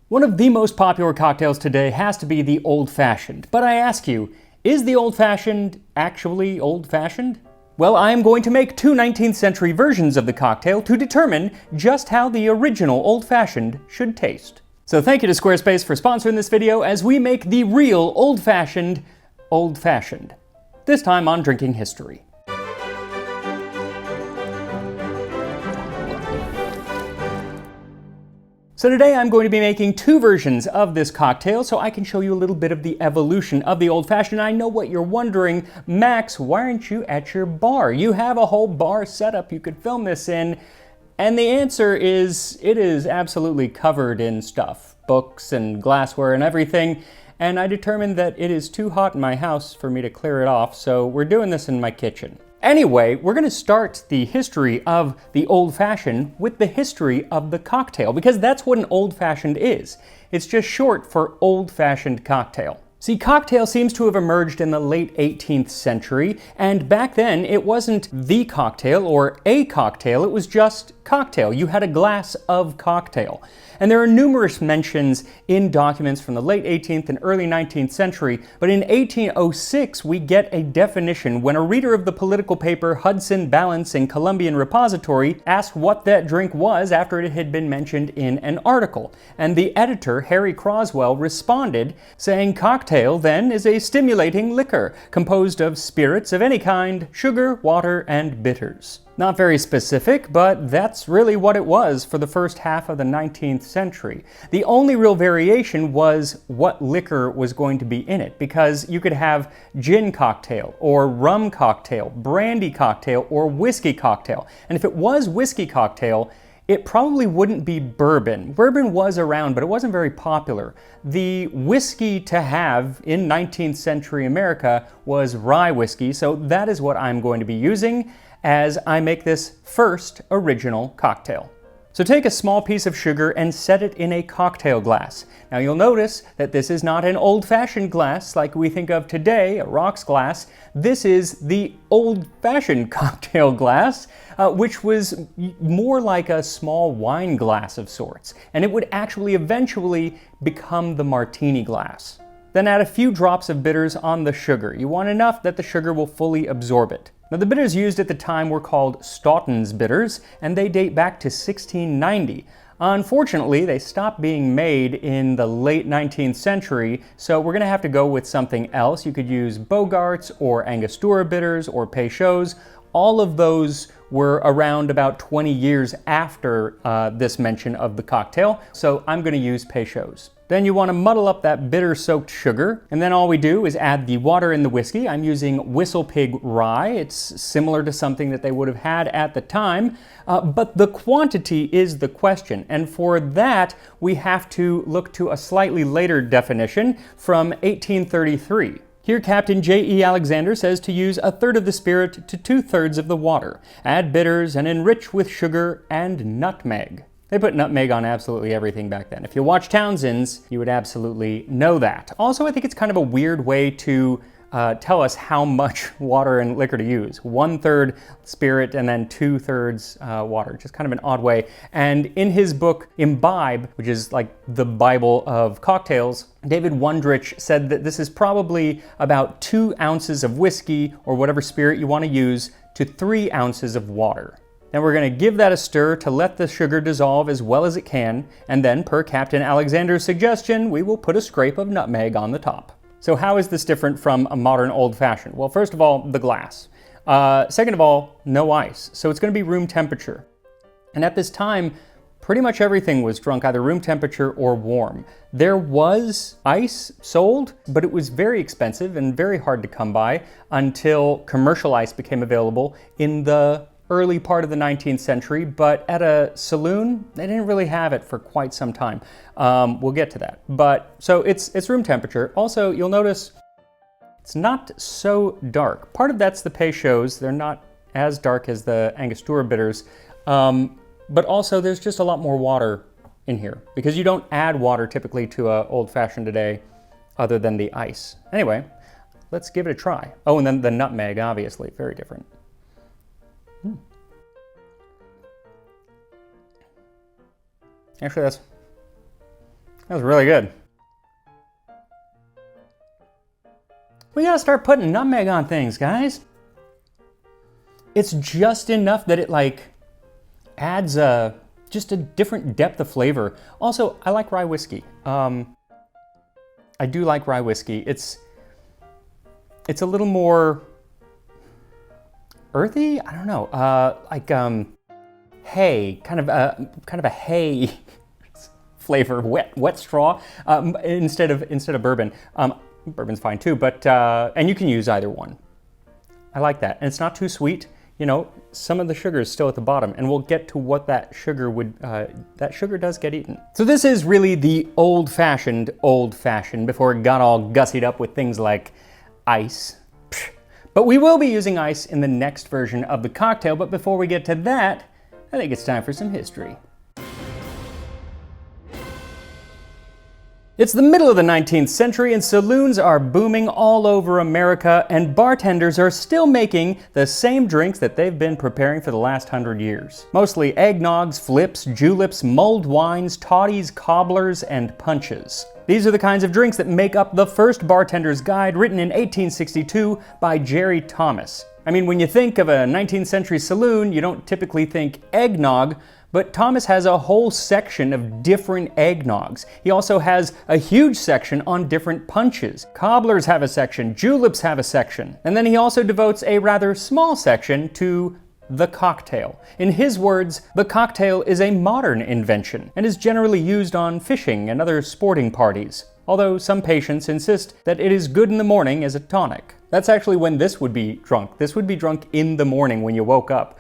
One of the most popular cocktails today has to be the old-fashioned. But I ask you, is the old-fashioned actually old-fashioned? Well, I am going to make two 19th century versions of the cocktail to determine just how the original old-fashioned should taste. So thank you to Squarespace for sponsoring this video as we make the real old-fashioned old-fashioned. This time on drinking history. So today I'm going to be making two versions of this cocktail so I can show you a little bit of the evolution of the old-fashioned. I know what you're wondering, Max, why aren't you at your bar? You have a whole bar setup you could film this in. And the answer is, it is absolutely covered in stuff, books and glassware and everything. And I determined that it is too hot in my house for me to clear it off, so we're doing this in my kitchen. Anyway, we're going to start the history of the old-fashioned with the history of the cocktail, because that's what an old-fashioned is. It's just short for old-fashioned cocktail. See, cocktail seems to have emerged in the late 18th century, and back then it wasn't the cocktail or a cocktail, it was just cocktail. You had a glass of cocktail. And there are numerous mentions in documents from the late 18th and early 19th century, but in 1806 we get a definition when a reader of the political paper Hudson Balance and Columbian Repository asked what that drink was after it had been mentioned in an article. And the editor, Harry Croswell, responded saying, "Cocktail, then, is a stimulating liquor composed of spirits of any kind, sugar, water, and bitters." Not very specific, but that's really what it was for the first half of the 19th century. The only real variation was what liquor was going to be in it, because you could have gin cocktail, or rum cocktail, brandy cocktail, or whiskey cocktail. And if it was whiskey cocktail, it probably wouldn't be bourbon. Bourbon was around, but it wasn't very popular. The whiskey to have in 19th century America was rye whiskey, so that is what I'm going to be using as I make this first original cocktail. So take a small piece of sugar and set it in a cocktail glass. Now you'll notice that this is not an old-fashioned glass like we think of today, a rocks glass. This is the old-fashioned cocktail glass, which was more like a small wine glass of sorts. And it would actually eventually become the martini glass. Then add a few drops of bitters on the sugar. You want enough that the sugar will fully absorb it. Now the bitters used at the time were called Stoughton's bitters, and they date back to 1690. Unfortunately, they stopped being made in the late 19th century, so we're going to have to go with something else. You could use Bogart's or Angostura bitters or Peychaud's. All of those were around about 20 years after this mention of the cocktail, so I'm going to use Peychaud's. Then you want to muddle up that bitter-soaked sugar, and then all we do is add the water and the whiskey. I'm using Whistle Pig rye. It's similar to something that they would have had at the time, but the quantity is the question, and for that we have to look to a slightly later definition from 1833. Here Captain J.E. Alexander says to use 1/3 of the spirit to 2/3 of the water. Add bitters and enrich with sugar and nutmeg. They put nutmeg on absolutely everything back then. If you watch Townsend's, you would absolutely know that. Also, I think it's kind of a weird way to tell us how much water and liquor to use. 1/3 spirit and then 2/3 water. Just kind of an odd way. And in his book Imbibe, which is like the Bible of cocktails, David Wondrich said that this is probably about 2 ounces of whiskey or whatever spirit you want to use to 3 ounces of water. Then we're going to give that a stir to let the sugar dissolve as well as it can, and then, per Captain Alexander's suggestion, we will put a scrape of nutmeg on the top. So how is this different from a modern old-fashioned? Well, first of all, the glass. Second of all, no ice, so it's going to be room temperature. And at this time, pretty much everything was drunk either room temperature or warm. There was ice sold, but it was very expensive and very hard to come by until commercial ice became available in the early part of the 19th century, but at a saloon, they didn't really have it for quite some time. We'll get to that. But so it's room temperature. Also, you'll notice it's not so dark. Part of that's the Peychaud's. They're not as dark as the Angostura bitters. But also there's just a lot more water in here because you don't add water typically to a old-fashioned today other than the ice. Anyway, let's give it a try. Oh, and then the nutmeg, obviously, very different. Actually, that's That was really good. We gotta start putting nutmeg on things, guys. It's just enough that it like adds just a different depth of flavor. Also, I like rye whiskey. I do like rye whiskey. It's a little more earthy. I don't know. Like hay, kind of a hay flavor, wet straw instead of bourbon. Bourbon's fine too, but and you can use either one. I like that, and it's not too sweet. You know, some of the sugar is still at the bottom, and we'll get to what that sugar would, that sugar does get eaten. So this is really the old-fashioned before it got all gussied up with things like ice. But we will be using ice in the next version of the cocktail, but before we get to that, I think it's time for some history. It's the middle of the 19th century and saloons are booming all over America, and bartenders are still making the same drinks that they've been preparing for the last 100 years. Mostly eggnogs, flips, juleps, mulled wines, toddies, cobblers, and punches. These are the kinds of drinks that make up the first bartender's guide, written in 1862 by Jerry Thomas. I mean, when you think of a 19th century saloon, you don't typically think eggnog, but Thomas has a whole section of different eggnogs. He also has a huge section on different punches. Cobblers have a section, juleps have a section. And then he also devotes a rather small section to the cocktail. In his words, the cocktail is a modern invention and is generally used on fishing and other sporting parties, although some patients insist that it is good in the morning as a tonic. That's actually when this would be drunk. This would be drunk in the morning when you woke up,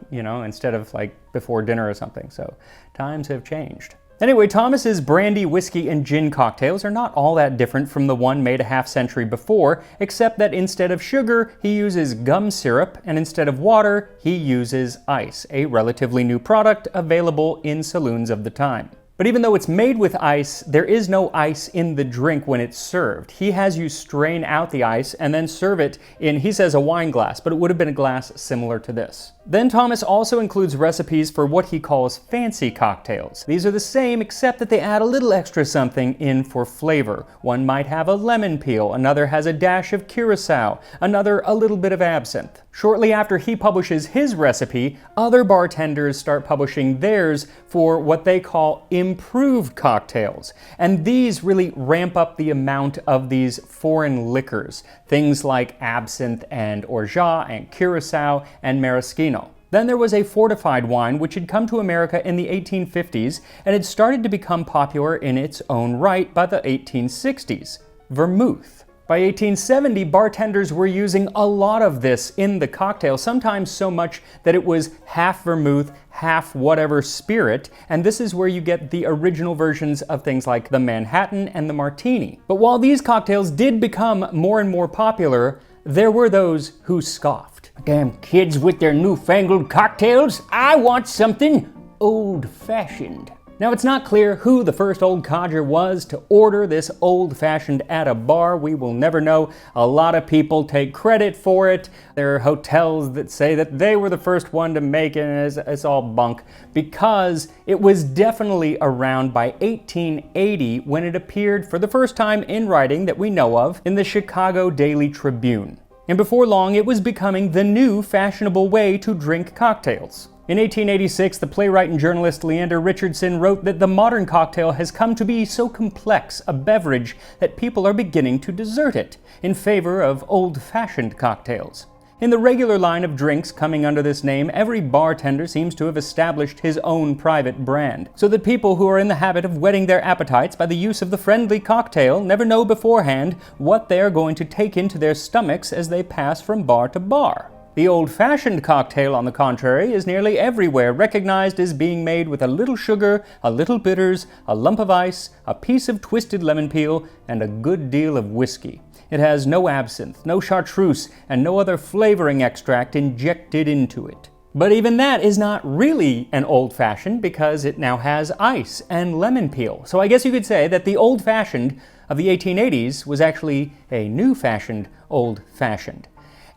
you know, instead of like before dinner or something. So times have changed. Anyway, Thomas's brandy, whiskey, and gin cocktails are not all that different from the one made a half-century before, except that instead of sugar, he uses gum syrup, and instead of water, he uses ice, a relatively new product available in saloons of the time. But even though it's made with ice, there is no ice in the drink when it's served. He has you strain out the ice and then serve it in, he says, a wine glass, but it would have been a glass similar to this. Then Thomas also includes recipes for what he calls fancy cocktails. These are the same, except that they add a little extra something in for flavor. One might have a lemon peel, another has a dash of curacao, another a little bit of absinthe. Shortly after he publishes his recipe, other bartenders start publishing theirs for what they call improved cocktails. And these really ramp up the amount of these foreign liquors, things like absinthe and orgeat and curacao and maraschino. Then there was a fortified wine which had come to America in the 1850s and had started to become popular in its own right by the 1860s, vermouth. By 1870, bartenders were using a lot of this in the cocktail, sometimes so much that it was half vermouth, half whatever spirit, and this is where you get the original versions of things like the Manhattan and the Martini. But while these cocktails did become more and more popular, there were those who scoffed. Damn kids with their newfangled cocktails, I want something old-fashioned. Now, it's not clear who the first old codger was to order this old-fashioned at a bar. We will never know. A lot of people take credit for it. There are hotels that say that they were the first one to make it, and it's all bunk, because it was definitely around by 1880 when it appeared for the first time in writing that we know of in the Chicago Daily Tribune. And before long, it was becoming the new fashionable way to drink cocktails. In 1886, the playwright and journalist Leander Richardson wrote that the modern cocktail has come to be so complex a beverage that people are beginning to desert it in favor of old-fashioned cocktails. In the regular line of drinks coming under this name, every bartender seems to have established his own private brand, so that people who are in the habit of whetting their appetites by the use of the friendly cocktail never know beforehand what they are going to take into their stomachs as they pass from bar to bar. The old-fashioned cocktail, on the contrary, is nearly everywhere recognized as being made with a little sugar, a little bitters, a lump of ice, a piece of twisted lemon peel, and a good deal of whiskey. It has no absinthe, no chartreuse, and no other flavoring extract injected into it. But even that is not really an old-fashioned because it now has ice and lemon peel. So I guess you could say that the old-fashioned of the 1880s was actually a new-fashioned old-fashioned.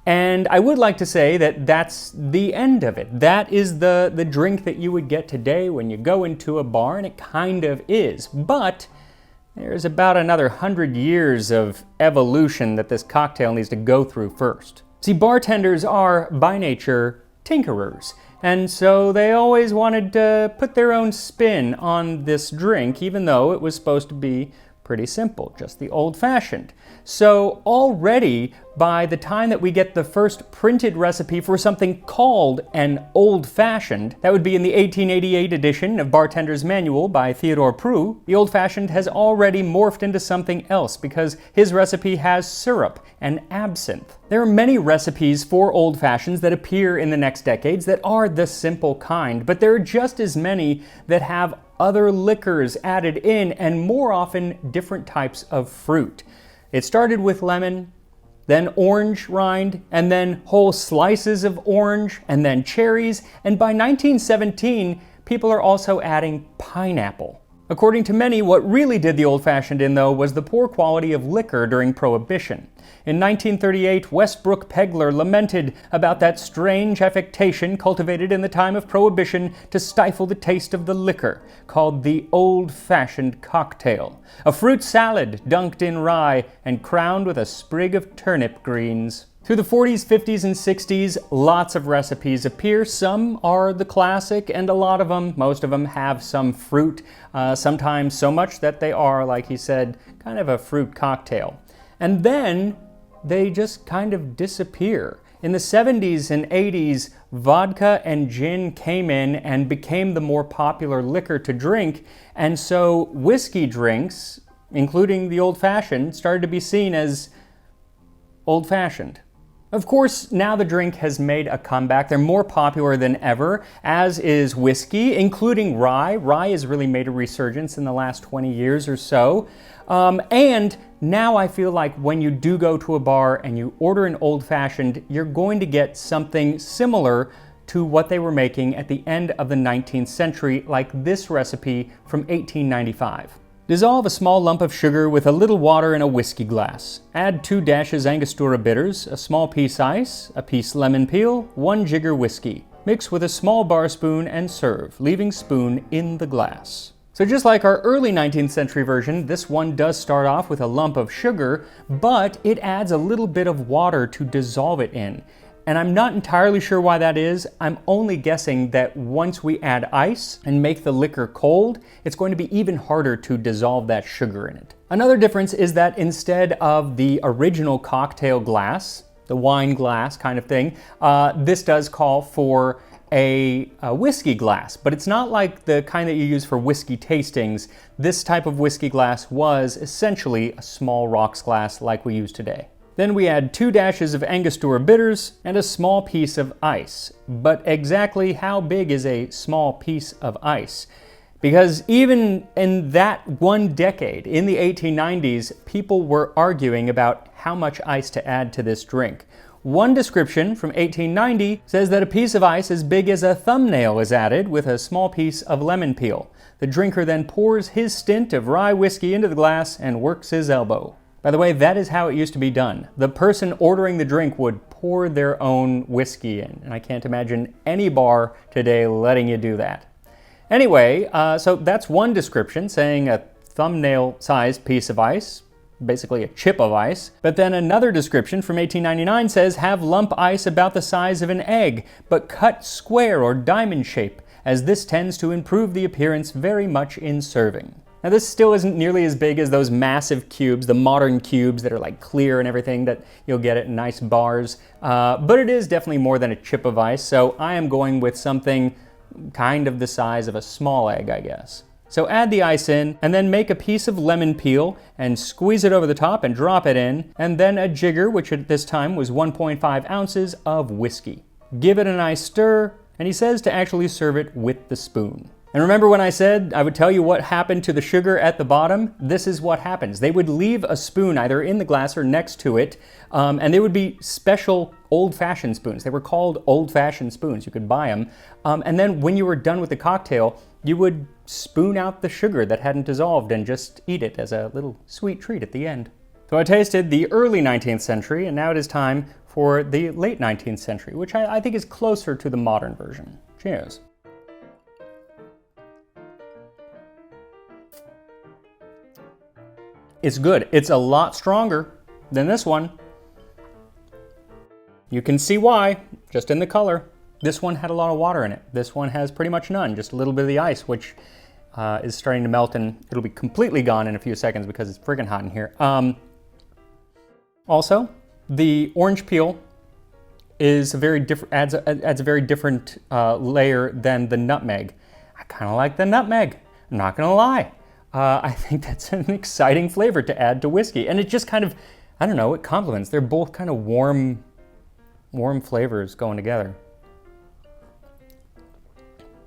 And I would like to say that that's the end of it. That is the drink that you would get today when you go into a bar, and it kind of is. But there's about another 100 years of evolution that this cocktail needs to go through first. See, bartenders are, by nature, tinkerers. And so they always wanted to put their own spin on this drink, even though it was supposed to be pretty simple, just the old-fashioned. So already, by the time that we get the first printed recipe for something called an old-fashioned, that would be in the 1888 edition of Bartender's Manual by Theodore Prue, the old-fashioned has already morphed into something else because his recipe has syrup and absinthe. There are many recipes for old-fashions that appear in the next decades that are the simple kind, but there are just as many that have other liquors added in, and more often different types of fruit. It started with lemon, then orange rind, and then whole slices of orange, and then cherries, and by 1917, people are also adding pineapple. According to many, what really did the old-fashioned in, though, was the poor quality of liquor during Prohibition. In 1938, Westbrook Pegler lamented about that strange affectation cultivated in the time of Prohibition to stifle the taste of the liquor, called the old-fashioned cocktail, a fruit salad dunked in rye and crowned with a sprig of turnip greens. Through the 40s, 50s, and 60s, lots of recipes appear. Some are the classic, and a lot of them, most of them, have some fruit, sometimes so much that they are, like he said, kind of a fruit cocktail. And then they just kind of disappear. In the 70s and 80s, vodka and gin came in and became the more popular liquor to drink, and so whiskey drinks, including the old-fashioned, started to be seen as old-fashioned. Of course, now the drink has made a comeback. They're more popular than ever, as is whiskey, including rye. Rye has really made a resurgence in the last 20 years or so. And now I feel like when you do go to a bar and you order an old-fashioned, you're going to get something similar to what they were making at the end of the 19th century, like this recipe from 1895. Dissolve a small lump of sugar with a little water in a whiskey glass. Add 2 dashes Angostura bitters, a small piece ice, a piece lemon peel, 1 jigger whiskey. Mix with a small bar spoon and serve, leaving spoon in the glass. So just like our early 19th century version, this one does start off with a lump of sugar, but it adds a little bit of water to dissolve it in. And I'm not entirely sure why that is. I'm only guessing that once we add ice and make the liquor cold, it's going to be even harder to dissolve that sugar in it. Another difference is that instead of the original cocktail glass, the wine glass kind of thing, this does call for a whiskey glass, but it's not like the kind that you use for whiskey tastings. This type of whiskey glass was essentially a small rocks glass like we use today. Then we add 2 dashes of Angostura bitters and a small piece of ice. But exactly how big is a small piece of ice? Because even in that one decade, in the 1890s, people were arguing about how much ice to add to this drink. One description from 1890 says that a piece of ice as big as a thumbnail is added with a small piece of lemon peel. The drinker then pours his stint of rye whiskey into the glass and works his elbow. By the way, that is how it used to be done. The person ordering the drink would pour their own whiskey in, and I can't imagine any bar today letting you do that. Anyway, so that's one description, saying a thumbnail-sized piece of ice, basically a chip of ice. But then another description from 1899 says, have lump ice about the size of an egg, but cut square or diamond shape, as this tends to improve the appearance very much in serving. Now this still isn't nearly as big as those massive cubes, the modern cubes that are like clear and everything that you'll get at nice bars, but it is definitely more than a chip of ice, so I am going with something kind of the size of a small egg, I guess. So add the ice in, and then make a piece of lemon peel and squeeze it over the top and drop it in, and then a jigger, which at this time was 1.5 ounces of whiskey. Give it a nice stir, and he says to actually serve it with the spoon. And remember when I said I would tell you what happened to the sugar at the bottom? This is what happens. They would leave a spoon either in the glass or next to it, and they would be special old-fashioned spoons. They were called old-fashioned spoons. You could buy them. And then when you were done with the cocktail, you would spoon out the sugar that hadn't dissolved and just eat it as a little sweet treat at the end. So I tasted the early 19th century, and now it is time for the late 19th century, which I think is closer to the modern version. Cheers. It's good. It's a lot stronger than this one. You can see why, just in the color. This one had a lot of water in it. This one has pretty much none, just a little bit of the ice, which is starting to melt, and it'll be completely gone in a few seconds because it's freaking hot in here. Also, the orange peel is adds a very different layer than the nutmeg. I kind of like the nutmeg, I'm not gonna lie. I think that's an exciting flavor to add to whiskey, and it just kind of, I don't know, it complements. They're both kind of warm flavors going together.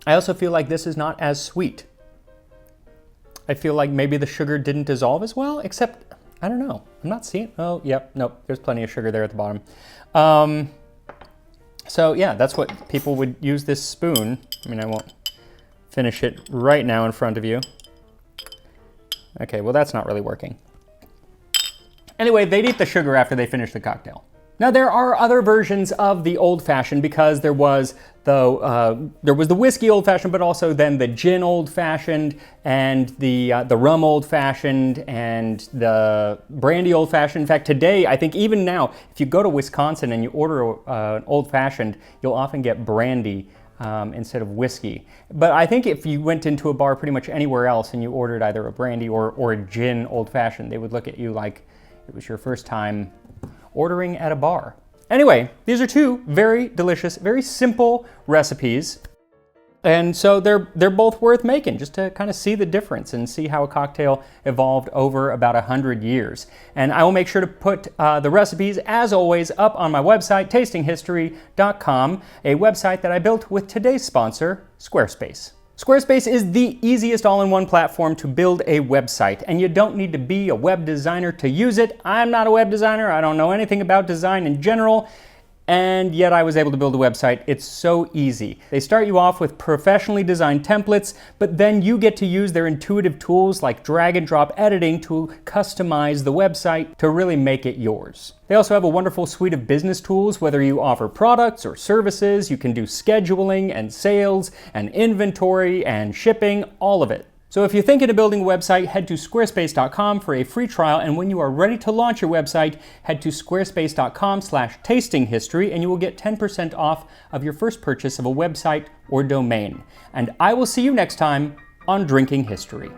I also feel like this is not as sweet. I feel like maybe the sugar didn't dissolve as well, except, I don't know. I'm not seeing, oh, yep, nope, there's plenty of sugar there at the bottom. So yeah, that's what people would use this spoon. I mean, I won't finish it right now in front of you. Okay, well that's not really working. Anyway, they'd eat the sugar after they finish the cocktail. Now there are other versions of the Old Fashioned, because there was the whiskey Old Fashioned, but also then the gin Old Fashioned, and the rum Old Fashioned, and the brandy Old Fashioned. In fact, today, I think even now, if you go to Wisconsin and you order an Old Fashioned, you'll often get brandy instead of whiskey. But I think if you went into a bar pretty much anywhere else and you ordered either a brandy or a gin Old Fashioned, they would look at you like it was your first time ordering at a bar. Anyway, these are two very delicious, very simple recipes. And so they're both worth making, just to kind of see the difference and see how a cocktail evolved over about 100 years. And I will make sure to put the recipes, as always, up on my website, tastinghistory.com, a website that I built with today's sponsor, Squarespace. Squarespace is the easiest all-in-one platform to build a website, and you don't need to be a web designer to use it. I'm not a web designer. I don't know anything about design in general. And yet I was able to build a website. It's so easy. They start you off with professionally designed templates, but then you get to use their intuitive tools like drag and drop editing to customize the website to really make it yours. They also have a wonderful suite of business tools, whether you offer products or services. You can do scheduling and sales and inventory and shipping, all of it. So if you're thinking of building a website, head to squarespace.com for a free trial, and when you are ready to launch your website, head to squarespace.com/tastinghistory and you will get 10% off of your first purchase of a website or domain. And I will see you next time on Drinking History.